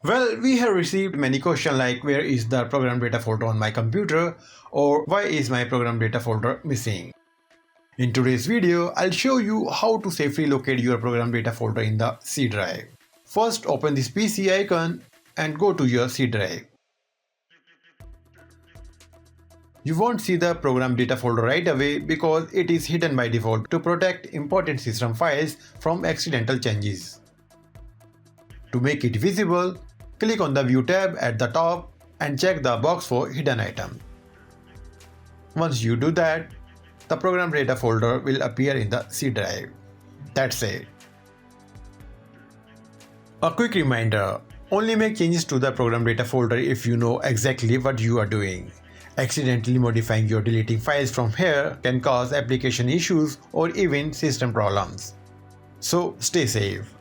Well, we have received many questions like where is the program data folder on my computer or why is my program data folder missing. In today's video, I'll show you how to safely locate your program data folder in the C drive. First, open this PC icon and go to your C drive. You won't see the program data folder right away because it is hidden by default to protect important system files from accidental changes. To make it visible, click on the View tab at the top and check the box for hidden item. Once you do that, the program data folder will appear in the C drive. That's it. A quick reminder, only make changes to the program data folder if you know exactly what you are doing. Accidentally modifying or deleting files from here can cause application issues or even system problems. So stay safe.